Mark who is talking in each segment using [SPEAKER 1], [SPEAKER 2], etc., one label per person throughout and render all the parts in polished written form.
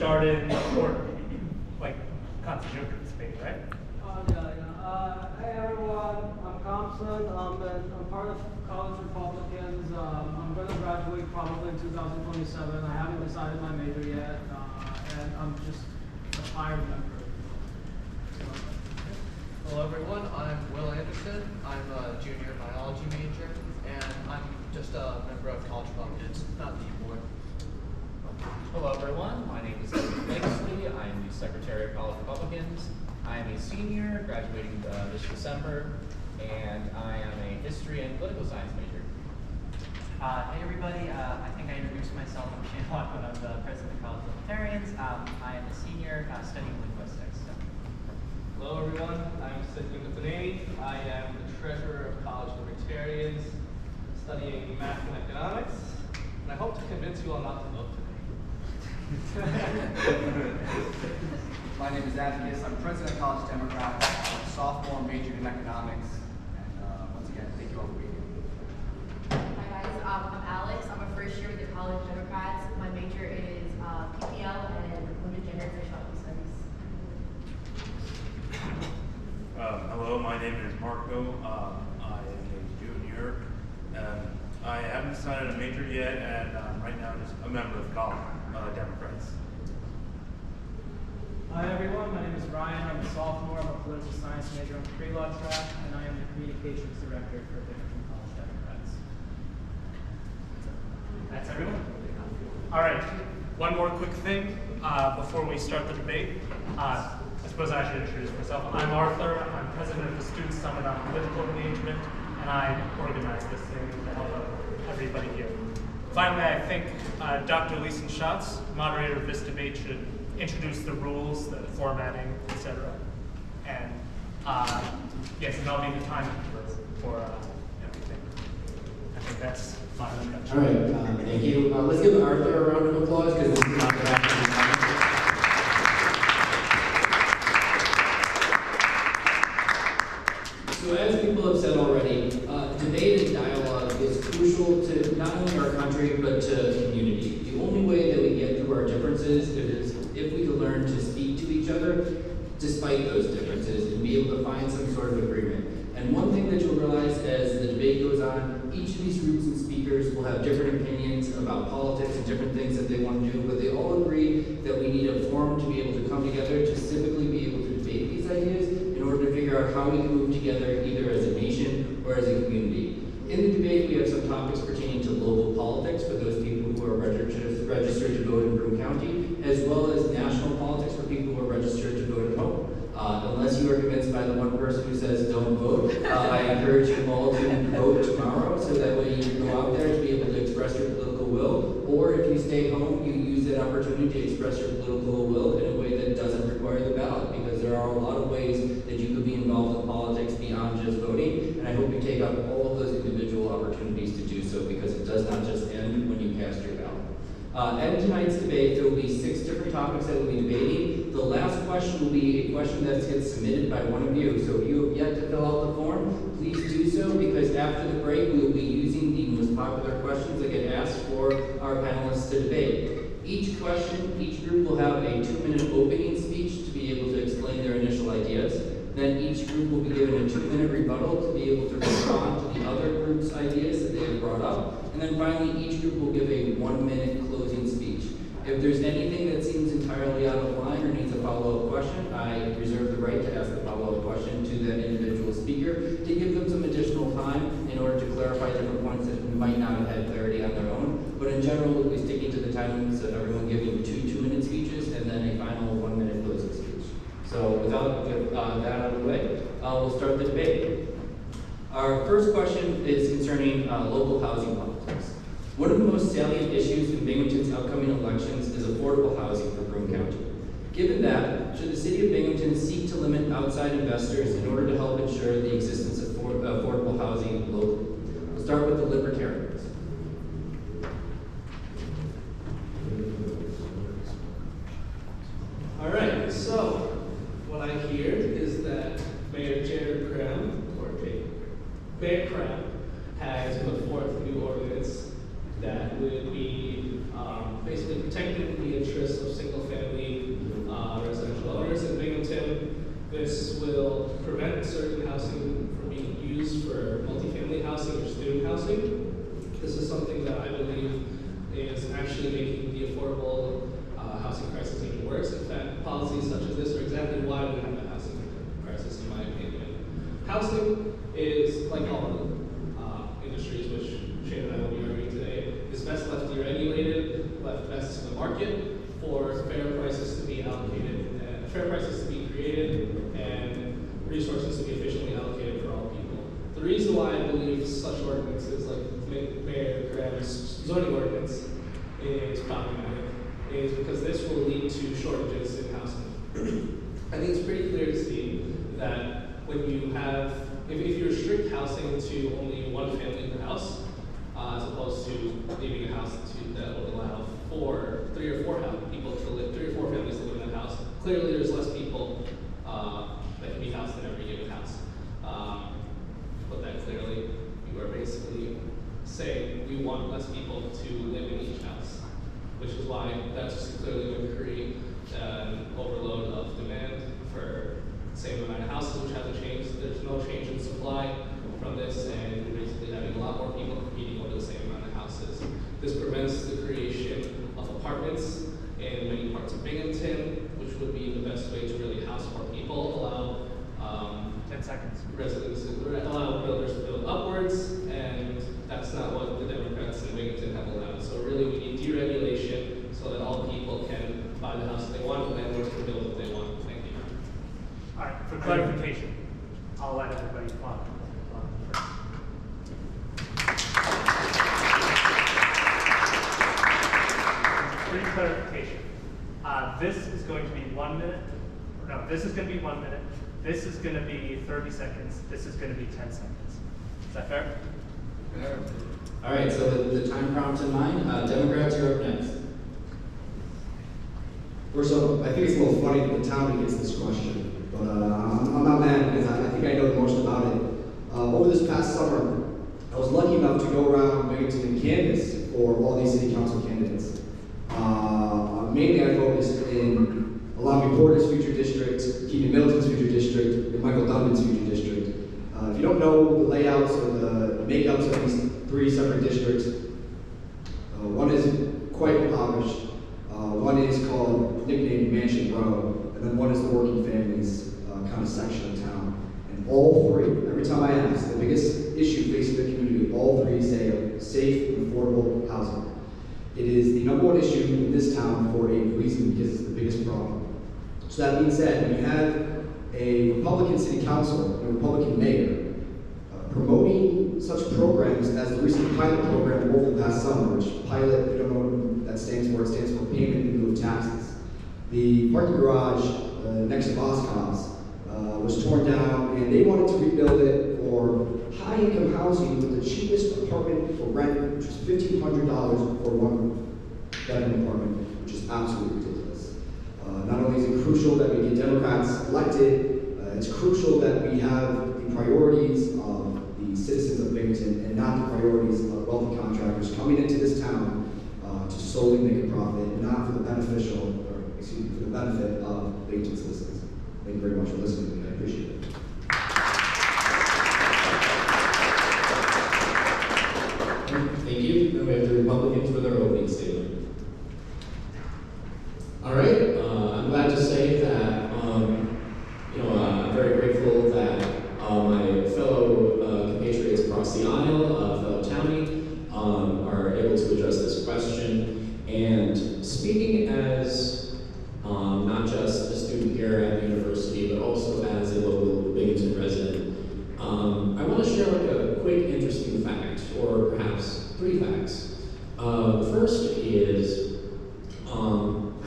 [SPEAKER 1] started or like constitute your debate, right?
[SPEAKER 2] Hey everyone, I'm Thompson. I'm part of College Republicans. I'm going to graduate probably in 2027. I haven't decided my major yet, and I'm just a tired member.
[SPEAKER 3] Hello everyone, I'm Will Anderson. I'm a junior biology major, and I'm just a member of College Republicans, not the board.
[SPEAKER 4] Hello everyone, my name is David Blakesley. I am the Secretary of College Republicans. I am a senior, graduating this December, and I am a history and political science major.
[SPEAKER 5] Hey everybody, I think I introduced myself. I'm Shane Lockwood. I'm the president of College Libertarians. I am a senior studying linguistics. So.
[SPEAKER 6] Hello everyone, I'm Sidney Lithuanian. I am the treasurer of College Libertarians, studying math and economics, and I hope to convince you all not to vote for me.
[SPEAKER 7] My name is Atticus. I'm president of College Democrats. I'm a sophomore, majored in economics. And once again, thank you all for being here.
[SPEAKER 8] Hi guys, I'm Alex. I'm a first year with the College Democrats. My major is PPL and Women, Gender, and Sexuality Studies.
[SPEAKER 9] Hello, my name is Marco. I am a junior. I haven't decided a major yet, and right now I'm just a member of College Democrats.
[SPEAKER 2] Hi everyone, my name is Ryan. I'm a sophomore. I'm a political science major on the pre-law track, and I am the communications director for Binghamton College Democrats.
[SPEAKER 1] That's everyone? All right, one more quick thing before we start the debate. I suppose I should introduce myself. I'm Arthur. I'm president of the Student Summit on Political Engagement, and I organized this thing to help out everybody here. Finally, I think Dr. Leeson Schatz, moderator of this debate, should introduce the rules, the formatting, etc. And yes, and I'll need the time for everything. I think that's my introduction.
[SPEAKER 10] All right, thank you. Let's give Arthur a round of applause because this is not the back. So as people have said already, debate and dialogue is crucial to not only our country but to community. The only way that we get through our differences is if we can learn to speak to each other despite those differences and be able to find some sort of agreement. And one thing that you'll realize as the debate goes on, each of these groups and speakers will have different opinions about politics and different things that they want to do, but they all agree that we need a forum to be able to come together to civically be able to debate these ideas in order to figure out how we can move together either as a nation or as a community. In the debate, we have some topics pertaining to local politics for those people who are registered to vote in Broome County, as well as national politics for people who are registered to vote at home. Unless you are convinced by the one person who says don't vote, I encourage you all to vote tomorrow so that way you can go out there to be able to express your political will, or if you stay home, you use that opportunity to express your political will in a way that doesn't require the ballot, because there are a lot of ways that you could be involved in politics beyond just voting, and I hope you take up all of those individual opportunities to do so, because it does not just end when you cast your ballot. At tonight's debate, there will be 6 different topics that we'll be debating. The last question will be a question that gets submitted by one of you. So if you have yet to fill out the form, please do so, because after the break, we will be using the most popular questions that get asked for our panelists to debate. Each question, each group will have a 2-minute opening speech to be able to explain their initial ideas. Then each group will be given a 2-minute rebuttal to be able to respond to the other group's ideas that they have brought up. And then finally, each group will give a 1-minute closing speech. If there's anything that seems entirely out of line or needs a follow-up question, I reserve the right to ask the follow-up question to that individual speaker to give them some additional time in order to clarify different points that might not have had clarity on their own. But in general, we'll be sticking to the time limits of everyone giving 2 2-minute speeches and then a final 1-minute closing speech. So without that out of the way, we'll start the debate. Our first question is concerning local housing politics. One of the most salient issues in Binghamton's upcoming elections is affordable housing for Broome County. Given that, should the city of Binghamton seek to limit outside investors in order to help ensure the existence of affordable housing locally? We'll start with the Libertarians.
[SPEAKER 6] All right, so what I hear is that Mayor Jared Cram, Mayor Cram, has put forth a new ordinance that would be basically protecting the interests of single-family housing. This is something that I believe is actually making the affordable housing crisis even worse. In fact, policies such as this are exactly why we have a housing crisis, in my opinion. Housing is, like all other industries, which Shane and I will be arguing today, is best left deregulated, left best to the market for fair prices to be allocated, fair prices to be created, and resources to be efficiently allocated for all people. The reason why I believe such ordinances like Mayor Graham's zoning ordinance is problematic is because this will lead to shortages in housing. I think it's pretty clear to see that when you have, if you restrict housing to only one family per house, as opposed to leaving a house that would allow three or four families to live in that house, clearly there's less people that can be housed in every given house. To put that clearly, you are basically saying we want less people to live in each house, which is why that's clearly going to create an overload of demand for the same amount of houses, which hasn't changed. There's no change in supply from this, and you're basically having a lot more people competing over the same amount of houses. This prevents the creation of apartments in many parts of Binghamton, which would be the best way to really house more people, allow
[SPEAKER 1] 10 seconds.
[SPEAKER 6] residents, allow builders to build upwards, and that's not what the Democrats in Binghamton have allowed. So really we need deregulation so that all people can buy the house they want, and landlords can build what they want. Thank you.
[SPEAKER 1] All right, for clarification, I'll let everybody come on. Clarification. This is going to be 1 minute. No, this is going to be 1 minute. This is going to be 30 seconds. This is going to be 10 seconds. Is that fair?
[SPEAKER 10] All right, so the time prompt in mind, Democrats, you're up next.
[SPEAKER 11] First off, I think it's a little funny that the town gets this question, but I'm not mad because I think I know the most about it. Over this past summer, I was lucky enough to go around Binghamton and canvass for all these city council candidates. Mainly I focused in Alami Porter's future district, Keenan Middleton's future district, and Michael Dunban's future district. If you don't know the layouts or the makeups of these three separate districts, one is quite impoverished, one is called nicknamed Mansion Row, and then one is the working families kind of section of town. And all three, every time I ask, the biggest issue facing the community, all three say safe and affordable housing. It is the number one issue in this town for a reason, because it's the biggest problem. So that being said, when you have a Republican city council and a Republican mayor promoting such programs as the recent pilot program over the past summer, which pilot, if you don't know what that stands for, it stands for payment in lieu of taxes. The parking garage next to Boscov's was torn down, and they wanted to rebuild it for high-income housing with the cheapest apartment for rent, which was $1,500 for one-bedroom apartment, which is absolutely ridiculous. Not only is it crucial that we get Democrats elected, it's crucial that we have the priorities of the citizens of Binghamton and not the priorities of wealthy contractors coming into this town to solely make a profit, and not for the for the benefit of Binghamton citizens. Thank you very much for listening to me. I appreciate it.
[SPEAKER 10] Thank you. Then we have the Republicans with their opening statement. All right. I'm glad to say that I'm very grateful that my fellow compatriots across the aisle, fellow townie, are able to address this question. And speaking as not just a student here at the university, but also as a local Binghamton resident, I want to share a quick, interesting fact, or perhaps three facts. The first is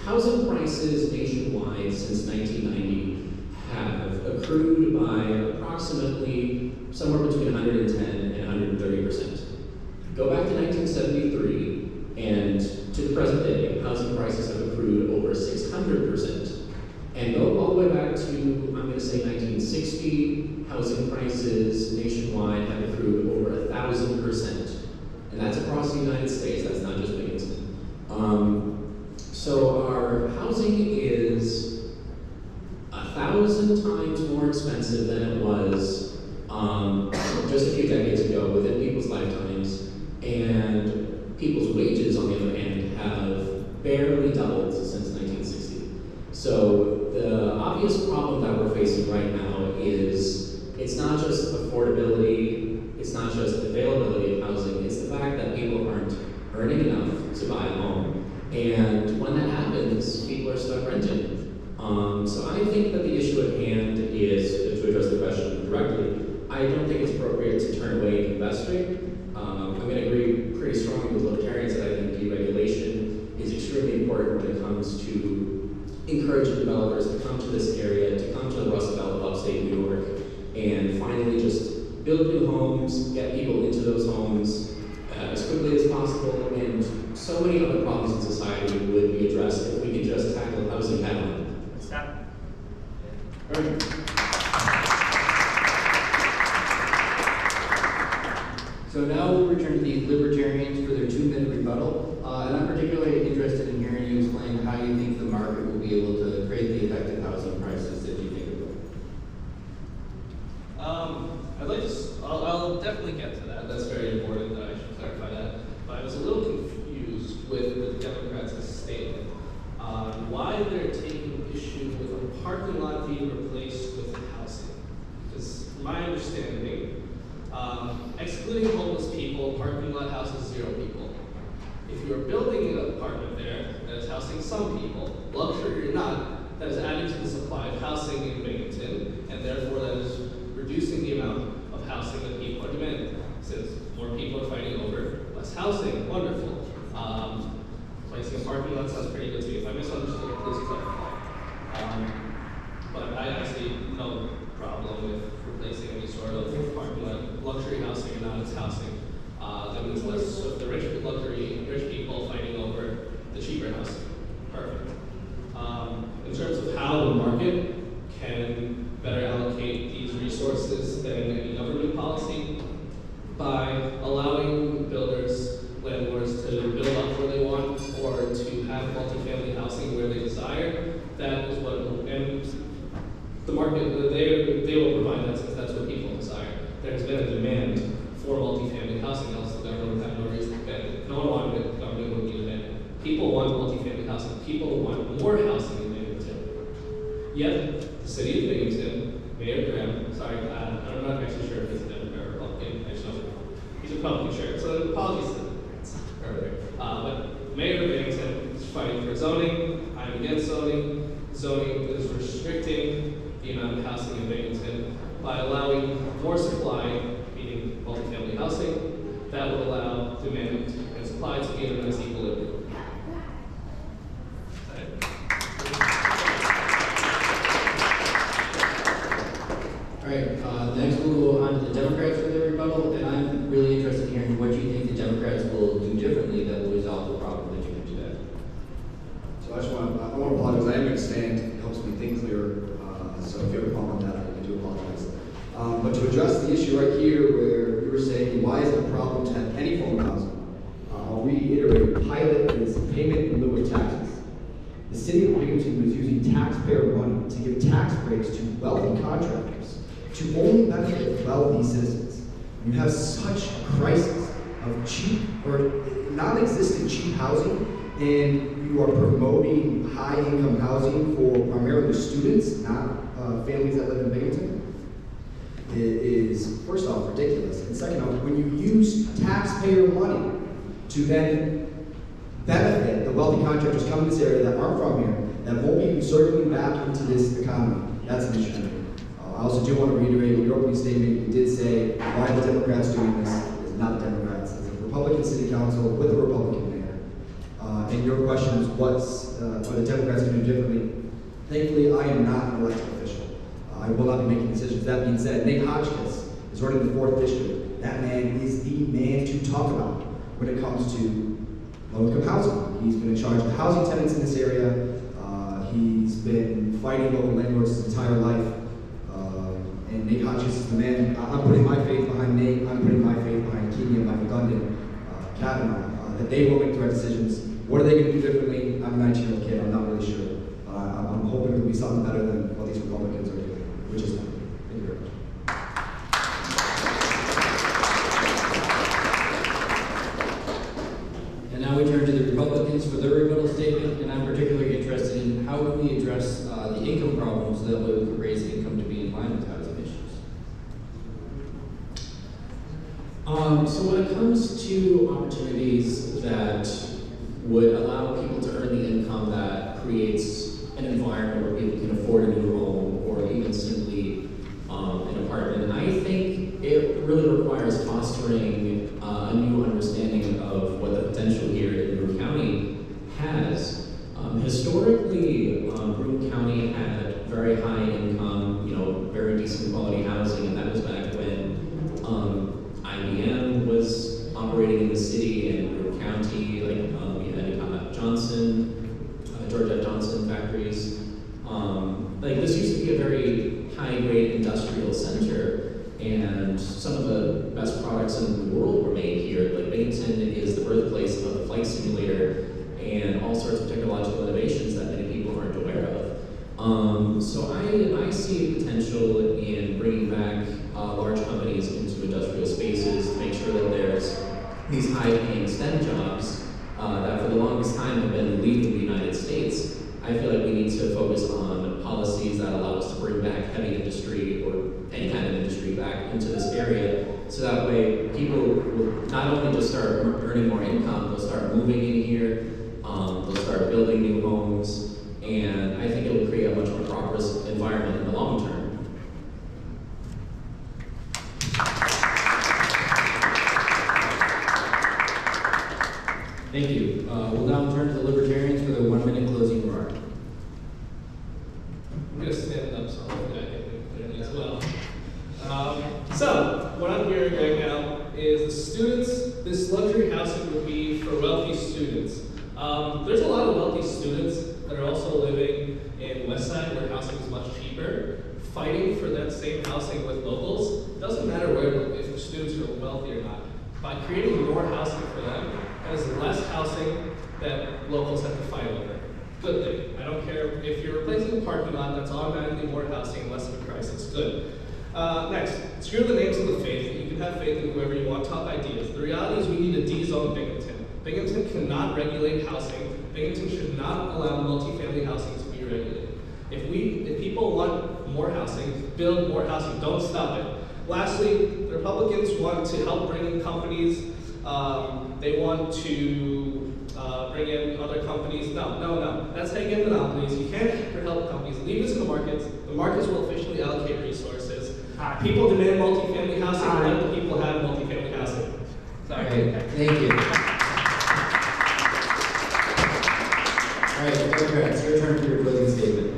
[SPEAKER 10] housing prices nationwide since 1990 have accrued by approximately somewhere between 110 and 130%. Go back to 1973, and to the present day, housing prices have accrued over 600%. And go all the way back to, I'm going to say 1960, housing prices nationwide have accrued over 1,000%. And that's across the United States, that's not just Binghamton. So our housing is 1,000 times more expensive than it was just a few decades ago, within people's lifetimes, and people's wages, on the other hand, have barely doubled since 1960. So the obvious problem that we're facing right now is it's not just affordability, it's not just availability of housing, it's the fact that people aren't earning enough to buy a home. And when that happens, people are stuck renting. So I think that the issue at hand is, to address the question directly, I don't think it's appropriate to turn away the invest rate. I'm going to agree pretty strongly with libertarians that I think deregulation is extremely important when it comes to encouraging developers to come to this area, to come to the Rust Belt of upstate New York, and finally just build new homes, get people into those homes as quickly as possible, and so many other problems in society would be addressed if we could just tackle housing head on.
[SPEAKER 1] Stop.
[SPEAKER 10] So now we'll return to the libertarians for their 2-minute rebuttal. And I'm particularly interested in hearing you explain how you think the market will be able to create the effective housing prices that you think it will.
[SPEAKER 6] I'd like to, I'll definitely get to that. That's very important that I should clarify that. But I was a little confused with the Democrats' statement on why they're taking issue with a parking lot being replaced with housing. Because my understanding, excluding homeless people, parking lot houses 0 people. If you're building an apartment there that is housing some people, luxury or not, that is adding to the supply of housing in Binghamton, and therefore that is reducing the amount of housing that people are demanding. Since more people are fighting over less housing, wonderful. Placing a parking lot sounds pretty good to me. If I misunderstood, please clarify. But I see no problem with replacing any sort of parking lot, luxury housing or not as housing. That means less of the rich people fighting over the cheaper housing. Perfect. In terms of how the market can better allocate these resources than any government policy, by allowing builders, landlords to build up where they want or to have multifamily housing where they desire. That is what, and the market, they will provide that since that's what people desire. There's been a demand for multifamily housing, else the government would have no reason to ban it. No one wanted it, the government wouldn't need to ban it. People want multifamily housing. People want more housing in Binghamton. Yet, the city of Binghamton, Mayor Graham, sorry, I'm not actually sure if he's a Democrat or Republican, I just know he's a Republican, sure. So apologies to the Democrats earlier. But Mayor of Binghamton is fighting for zoning. I'm against zoning. Zoning is restricting the amount of housing in Binghamton by allowing more supply, meaning multifamily housing, that would allow demand and supply to be in a nice equilibrium.
[SPEAKER 10] All right, next we'll go on to the Democrats for their rebuttal, and I'm really interested in hearing what you think the Democrats will do differently that will resolve the problem that you mentioned today.
[SPEAKER 11] So I want to apologize. I am going to stand. It helps me think clearer. So if you have a problem with that, I do apologize. But to address the issue right here where you were saying, why is it a problem to have any form of housing? I'll reiterate, pilot is payment in lieu of taxes. The city of Binghamton was using taxpayer money to give tax breaks to wealthy contractors to only benefit wealthy citizens. You have such a crisis of cheap or non-existent cheap housing, and you are promoting high-income housing for primarily students, not families that live in Binghamton. It is, first off, ridiculous. And second off, when you use taxpayer money to then benefit the wealthy contractors coming to this area that aren't from here, that won't be circling back into this economy, that's an issue. I also do want to reiterate, in your opening statement, you did say why the Democrats doing this is not the Democrats. It's a Republican city council with a Republican mayor. And your question is what are the Democrats going to do differently? Thankfully, I am not an elected official. I will not be making decisions. That being said, Nate Hotchkiss is running the 4th district. That man is the man to talk about when it comes to low-income housing. He's been in charge of housing tenants in this area. He's been fighting local landlords his entire life. And Nate Hotchkiss is the man. I'm putting my faith behind Nate. I'm putting my faith behind Keeney and Michael Gundon, Kavanaugh, that they will make the right decisions. What are they going to do differently? I'm a 19-year-old kid. I'm not really sure. I'm hoping it will be something better than what these Republicans are doing, which is nothing. Thank you very much.
[SPEAKER 10] how can we address the income problems so that way we can raise the income to be in line with housing issues?
[SPEAKER 12] So when it comes to opportunities that would allow people to earn the income that creates an environment where people can afford a new home or even simply an apartment, I think it really requires fostering a new understanding of what the potential here in Broome County has. Historically, Broome County had very high income, very decent quality housing, and that was back when IBM was operating in the city and Broome County, we had George F. Johnson factories. This used to be a very high-grade industrial center, and some of the best products in the world were made here. Like Binghamton is the birthplace of the flight simulator and all sorts of technological innovations that many people aren't aware of. So I see potential in bringing back large companies into industrial spaces to make sure that there's these high-paying STEM jobs that for the longest time have been leaving the United States. I feel like we need to focus on policies that allow us to bring back heavy industry or any kind of industry back into this area, so that way people will not only just start earning more income, they'll start moving in here, they'll start building new homes, and I think it will create a much more prosperous environment in the long term.
[SPEAKER 10] Thank you. We'll now turn to the Libertarians for the 1-minute closing remark.
[SPEAKER 6] I'm going to stand up so hopefully I can clearly as well. So, what I'm hearing right now is the students, this luxury housing would be for wealthy students. There's a lot of wealthy students that are also living in Westside where housing is much cheaper. Fighting for that same housing with locals, doesn't matter if the students are wealthy or not. By creating more housing for them, there's less housing that locals have to fight over. Good thing. I don't care if you're replacing a parking lot, that's automatically more housing, less of a crisis. Good. Next, screw the names of the faith. You can have faith in whoever you want, top ideas. The reality is we need to D-zone Binghamton. Binghamton cannot regulate housing. Binghamton should not allow multifamily housing to be regulated. If people want more housing, build more housing. Don't stop it. Lastly, the Republicans want to help bring in companies. They want to bring in other companies. No. That's how you get monopolies. You can't help companies. Leave this in the markets. The markets will officially allocate resources. People demand multifamily housing. Let the people have multifamily housing. Sorry.
[SPEAKER 10] Okay, thank you. All right, Democrats, your turn for your closing statement.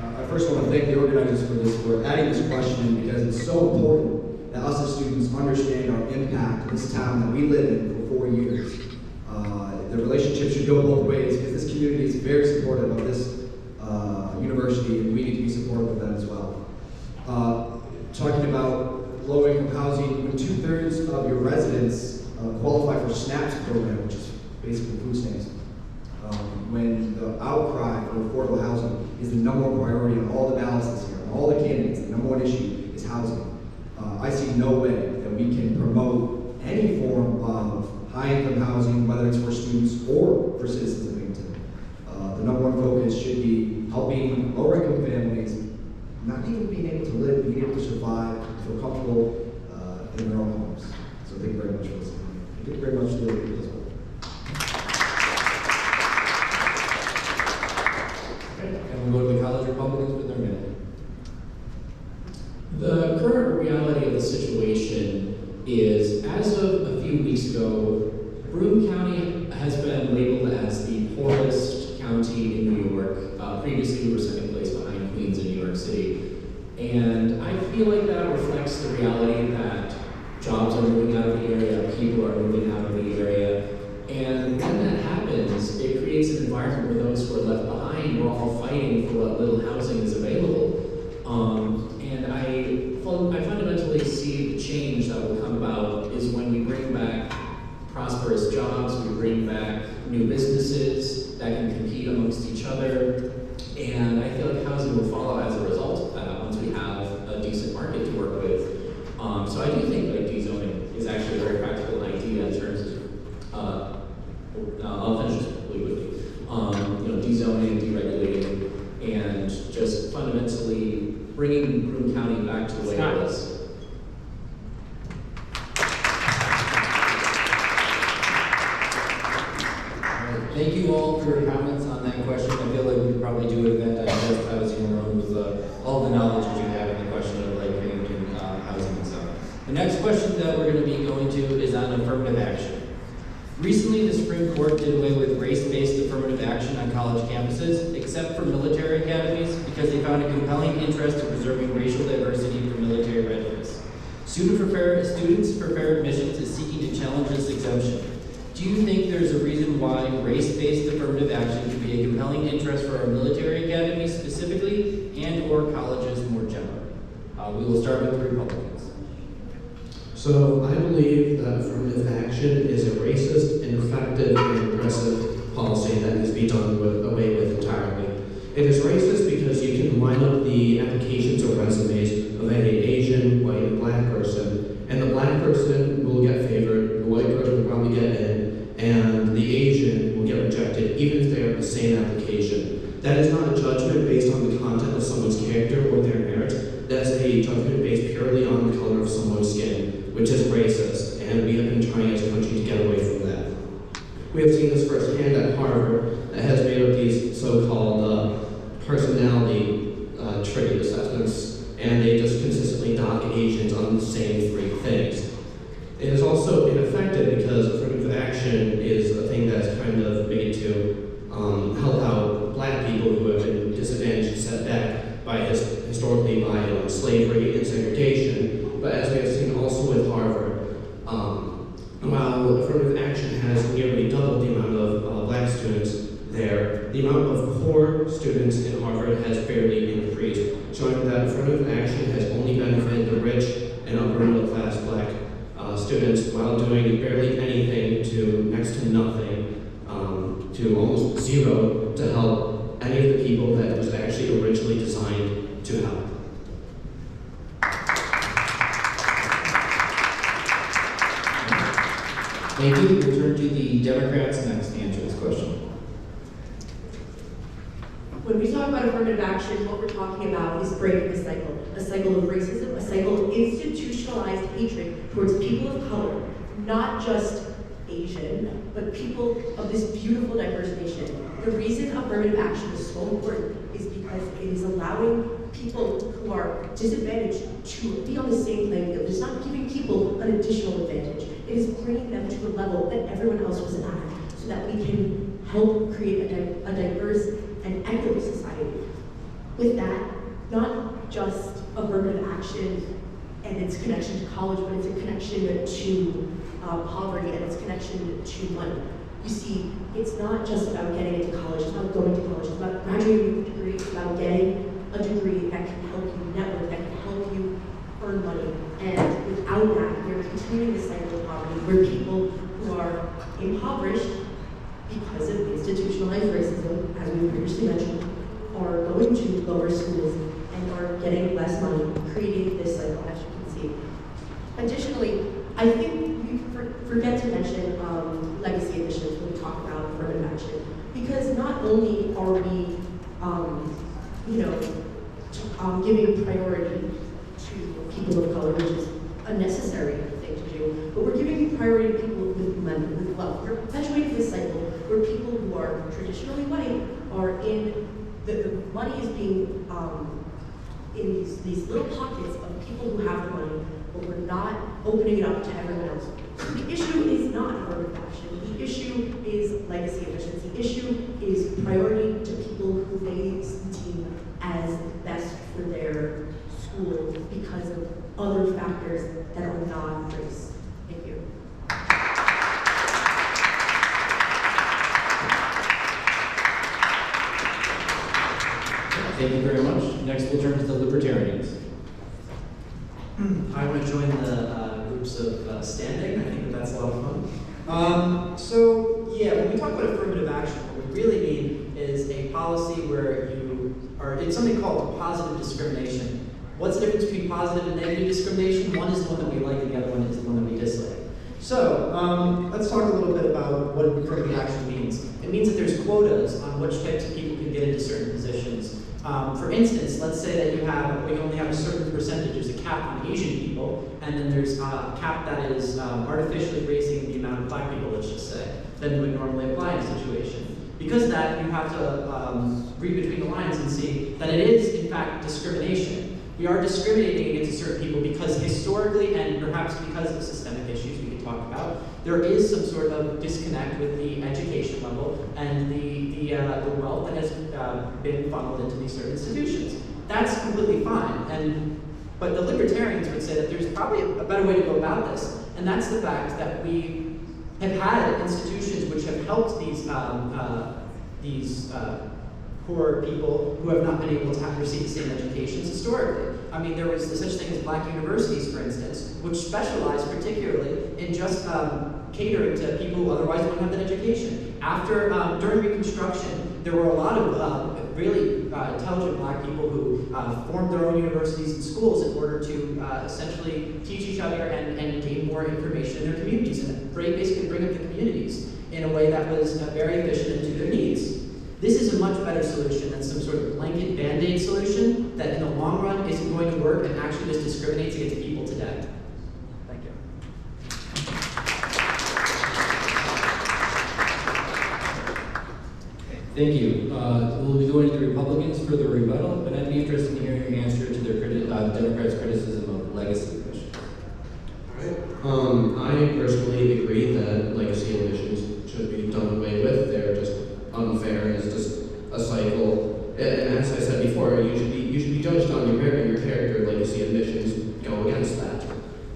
[SPEAKER 11] I first want to thank the organizers for adding this question, because it's so important that us as students understand our impact in this town that we live in for 4 years. The relationship should go both ways, because this community is very supportive of this university, and we need to be supportive of them as well. Talking about low-income housing, when 2/3 of your residents qualify for SNAPS program, which is basically food stamps, when the outcry for affordable housing is the #1 priority on all the ballots this year, on all the candidates, the #1 issue is housing. I see no way that we can promote any form of high-income housing, whether it's for students or for citizens of Binghamton. The #1 focus should be helping lower-income families, not even being able to live, being able to survive, feel comfortable in their own homes. So thank you very much for listening. Thank you very much to the people as well.
[SPEAKER 10] And we'll go to the College Republicans for their minute.
[SPEAKER 12] The current reality of the situation is, as of a few weeks ago, Broome County has been labeled as the poorest county in New York. Previously, we were second place behind Queens in New York City. And I feel like that reflects the reality that jobs are moving out of the area, people are moving out of the area. And when that happens, it creates an environment where those who are left behind, we're all fighting for what little housing is available. And I fundamentally see the change that will come about is when we bring back prosperous jobs, we bring back new businesses that can compete amongst each other. And I feel like housing will follow as a result of that once we have a decent market to work with. So I do think like de-zoning is actually a very practical idea in terms of, I'll finish this really quickly. De-zoning, deregulating, bringing Broome County back to the way it was. Thank you all for your comments on that question. I feel like we could probably do an event digest housing alone with all the knowledge that you have in the question of like Binghamton housing and stuff. The next question that we're going to be going to is on affirmative action. Recently, the Supreme Court did away with race-based affirmative action on college campuses, except for military academies, because they found a compelling interest in preserving racial diversity for military readiness. Students for Fair Admissions is seeking to challenge this exemption. Do you think there's a reason why race-based affirmative action can be a compelling interest for our military academies specifically and/or colleges more generally? We will start with the Republicans.
[SPEAKER 11] So I believe that affirmative action is a racist, ineffective, and aggressive policy that needs to be done away with entirely. It is racist because you can line up the applications or resumes of any Asian, white, and black person, and the black person will get favored, the white person will probably get in, and the Asian will get rejected, even if they are the same application. That is not a judgment based on the content of someone's character or their merit. That is a judgment based purely on the color of someone's skin, which is racist, and we have been trying as a country to get away from that. We have seen this firsthand at Harvard that has made up these so-called personality trait assessments, and they just consistently dock Asians on the same three things. It is also ineffective because affirmative action is a thing that's kind of made to help out black people who have been disadvantaged and set back by historically by slavery and segregation. But as we have seen also with Harvard, while affirmative action has nearly doubled the amount of black students there, the amount of poor students in Harvard has barely increased, showing that affirmative action has only benefited the rich and upper middle class black students while doing barely anything to next to nothing to almost zero to help any of the people that it was actually originally designed to help.
[SPEAKER 12] Thank you. We'll turn to the Democrats next to answer this question.
[SPEAKER 8] When we talk about affirmative action, what we're talking about is breaking a cycle of racism, a cycle of institutionalized hatred towards people of color, not just Asian, but people of this beautiful, diverse nation. The reason affirmative action is so important is because it is allowing people who are disadvantaged to be on the same playing field. It's not giving people an additional advantage. It is bringing them to a level that everyone else was at, so that we can help create a diverse and equitable society. With that, not just affirmative action and its connection to college, but it's a connection to poverty and its connection to money. You see, it's not just about getting into college, it's about going to college, it's about graduating with a degree, it's about getting a degree that can help you network, that can help you earn money. And without that, you're continuing this cycle of poverty where people who are impoverished because of institutionalized racism, as we previously mentioned, are going to lower schools and are getting less money, creating this cycle, as you can see. Additionally, I think we forget to mention legacy admissions when we talk about affirmative action, because not only are we, giving priority to people of color, which is a necessary thing to do, but we're giving priority to people with money, with wealth. We're perpetuating this cycle where people who are traditionally white are in, the money is being in these little pockets of people who have the money, but we're not opening it up to everyone else. The issue is not affirmative action. The issue is legacy admissions. The issue is priority to people who they deem as best for their school because of other factors that are not race. Thank you.
[SPEAKER 12] Thank you very much. Next, we'll turn to the Libertarians.
[SPEAKER 13] I want to join the groups of standing. I think that's a lot of fun. When we talk about affirmative action, what we really mean is a policy where it's something called positive discrimination. What's the difference between positive and negative discrimination? One is the one that we like and the other one is the one that we dislike. So, let's talk a little bit about what affirmative action means. It means that there's quotas on which types of people can get into certain positions. For instance, let's say that we only have a certain percentage, there's a cap on Asian people, and then there's a cap that is artificially raising the amount of black people, let's just say, than would normally apply in a situation. Because of that, you have to read between the lines and see that it is, in fact, discrimination. We are discriminating against certain people because historically, and perhaps because of systemic issues we can talk about, there is some sort of disconnect with the education level and the wealth that has been funneled into these certain institutions. That's completely fine. But the libertarians would say that there's probably a better way to go about this, and that's the fact that we have had institutions which have helped these poor people who have not been able to receive the same educations historically. I mean, there was such thing as black universities, for instance, which specialized particularly in just catering to people who otherwise wouldn't have an education. During Reconstruction, there were a lot of really intelligent black people who formed their own universities and schools in order to essentially teach each other and gain more information in their communities and basically bring up the communities in a way that was very efficient and to their needs. This is a much better solution than some sort of blanket Band-Aid solution that in the long run isn't going to work and actually just discriminates against people today. Thank you.
[SPEAKER 10] Thank you. We'll be going to the Republicans for the rebuttal, but I'd be interested in hearing your answer to their Democrats' criticism of legacy emissions.
[SPEAKER 14] I personally agree that legacy emissions should be done away with. They're just unfair, and it's just a cycle. And as I said before, you should be judged on your merit and your character. Legacy emissions go against that.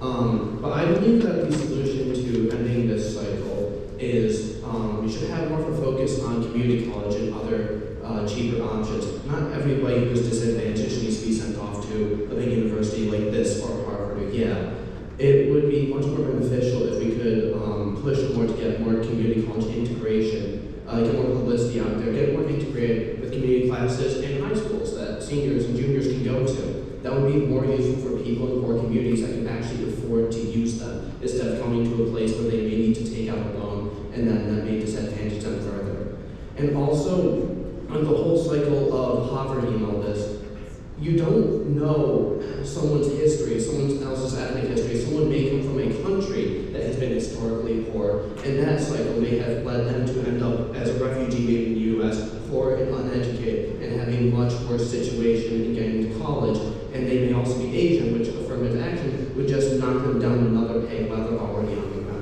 [SPEAKER 14] But I believe that the solution to ending this cycle is we should have more of a focus on community college and other cheaper options. Not everybody who's disadvantaged needs to be sent off to a big university like this or Harvard or Yale. It would be much more beneficial if we could push more to get more community college integration, get more publicity out there, get more integrated with community classes in high schools that seniors and juniors can go to. That would be more useful for people in poor communities that can actually afford to use them, instead of coming to a place where they may need to take out a loan and then that may disadvantage them further. And also, on the whole cycle of poverty and all this, you don't know someone's history, someone else's ethnic history. Someone may come from a country that has been historically poor, and that cycle may have led them to end up as a refugee in the U.S., poor and uneducated, and having a much worse situation in getting to college. And they may also be Asian, which affirmative action would just knock them down another peg while they're already on the ground.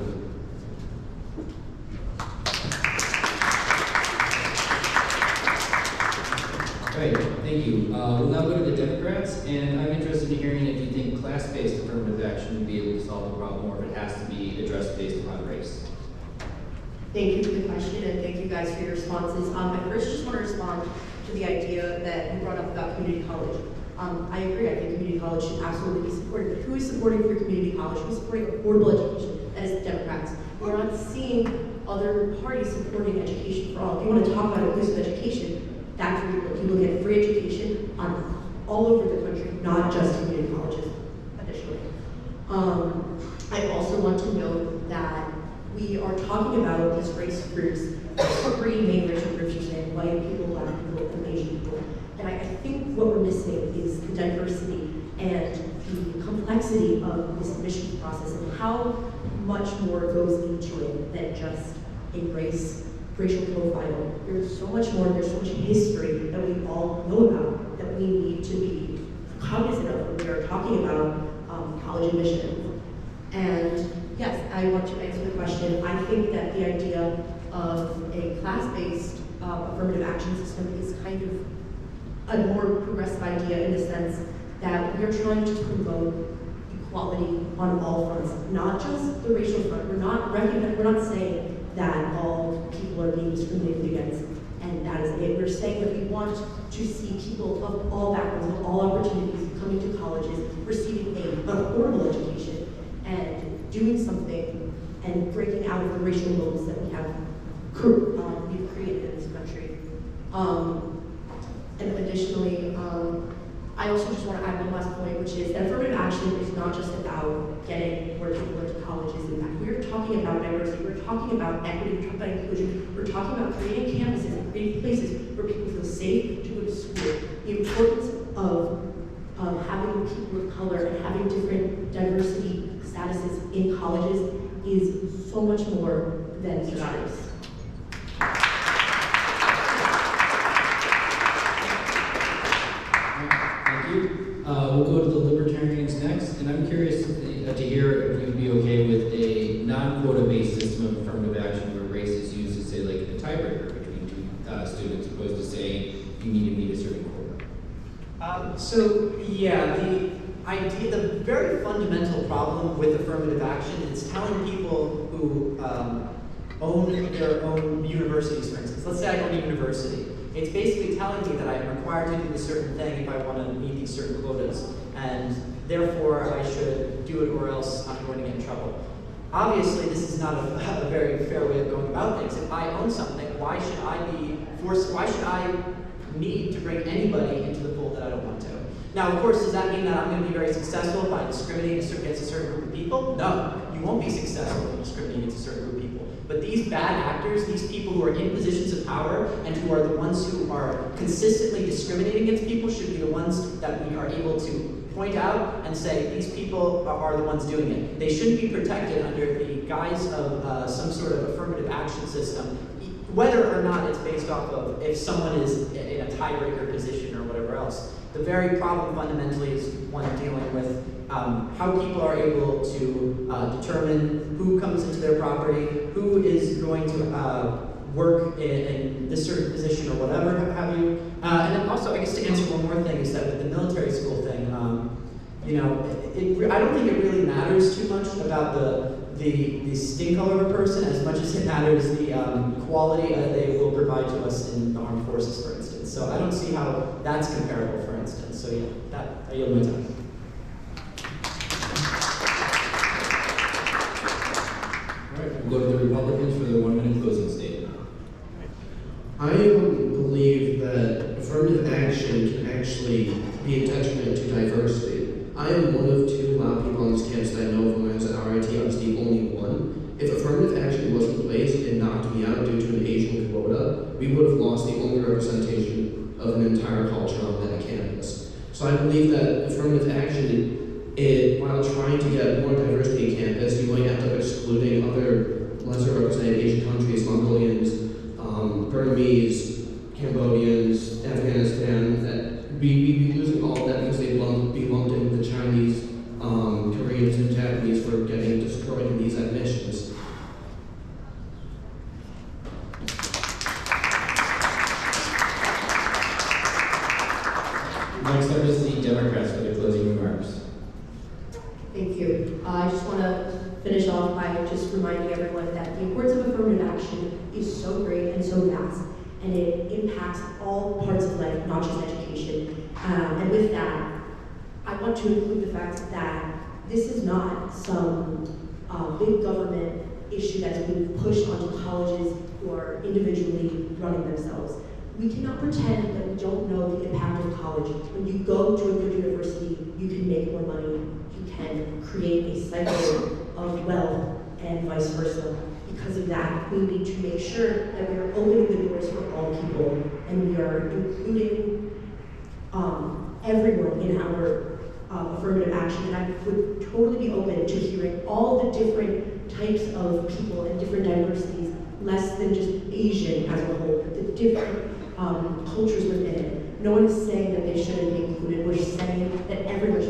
[SPEAKER 10] Right, thank you. We'll now go to the Democrats, and I'm interested in hearing if you think class-based affirmative action will be able to solve the problem, or if it has to be addressed based upon race.
[SPEAKER 8] Thank you for the question, and thank you guys for your responses. I first just want to respond to the idea that you brought up about community college. I agree, I think community college should absolutely be supported, but who is supporting for community college? Who is supporting affordable education? That is the Democrats. We're not seeing other parties supporting education for all. If you want to talk about inclusive education, that's where you look. You look at free education all over the country, not just community colleges, additionally. I also want to note that we are talking about these race groups, three main racial groups, you're saying, white people, black people, and Asian people. And I think what we're missing is the diversity and the complexity of this admissions process and how much more goes into it than just a racial profile. There's so much more, there's so much history that we all know about that we need to be cognizant of when we are talking about college admissions. And yes, I want to answer the question. I think that the idea of a class-based affirmative action system is kind of a more progressive idea in the sense that we are trying to promote equality on all fronts, not just the racial front. We're not saying that all people are being discriminated against, and that is it. We're saying that we want to see people of all backgrounds, of all opportunities, coming to colleges, receiving an affordable education, and doing something and breaking out of the racial modes that we have we've created in this country. And additionally, I also just want to add one last point, which is that affirmative action is not just about getting more people into colleges. In fact, we're talking about diversity, we're talking about equity, we're talking about inclusion, we're talking about creating campuses and creating places where people feel safe to go to school. The importance of having people of color and having different diversity statuses in colleges is so much more than just race.
[SPEAKER 10] We'll go to the Libertarians next, and I'm curious to hear if you'd be okay with a non-quota based system of affirmative action where race is used as, say, like a tiebreaker between two students, opposed to saying you need to meet a certain quota.
[SPEAKER 13] So yeah, the very fundamental problem with affirmative action is telling people who own their own universities, for instance. Let's say I own a university. It's basically telling me that I'm required to do a certain thing if I want to meet these certain quotas, and therefore I should do it or else I'm going to get in trouble. Obviously, this is not a very fair way of going about things. If I own something, why should I be forced? Why should I need to bring anybody into the fold that I don't want to? Now, of course, does that mean that I'm going to be very successful if I discriminate against a certain group of people? No, you won't be successful if you discriminate against a certain group of people. But these bad actors, these people who are in positions of power and who are the ones who are consistently discriminating against people should be the ones that we are able to point out and say, these people are the ones doing it. They shouldn't be protected under the guise of some sort of affirmative action system, whether or not it's based off of if someone is in a tiebreaker position or whatever else. The very problem fundamentally is one dealing with how people are able to determine who comes into their property, who is going to work in this certain position or whatever have you. And then also, I guess to answer one more thing is that with the military school thing, you know, I don't think it really matters too much about the skin color of a person as much as it matters the quality that they will provide to us in the armed forces, for instance. So I don't see how that's comparable, for instance. So yeah, I yield my time.
[SPEAKER 10] All right, we'll go to the Republicans for the 1 minute closing statement.
[SPEAKER 14] I believe that affirmative action can actually be a detriment to diversity. I am one of two Lao people on this campus that I know of. When I was at RIT, I was the only one. If affirmative action was in place and knocked me out due to an Asian quota, we would have lost the only representation of an entire culture on that campus. So I believe that affirmative action, while trying to get more diversity in campus, you might end up excluding other lesser represented Asian countries, Mongolians, Burmese, Cambodians, Afghanistan, that we'd be losing all of that because they'd be lumped in with the Chinese, Koreans, and Japanese for getting destroyed in these admissions.
[SPEAKER 10] Next up is the Democrats for the closing remarks.
[SPEAKER 8] Thank you. I just want to finish off by just reminding everyone that the importance of affirmative action is so great and so vast, and it impacts all parts of life, not just education. And with that, I want to include the fact that this is not some big government issue that's being pushed onto colleges who are individually running themselves. We cannot pretend that we don't know the impact of college. When you go to a good university, you can make more money, you can create a cycle of wealth, and vice versa. Because of that, we need to make sure that we are opening the doors for all people, and we are including everyone in our affirmative action. And I would totally be open to hearing all the different types of people and different diversities, less than just Asian as a whole, but the different cultures within it. No one is saying that they shouldn't be included. We're saying that everyone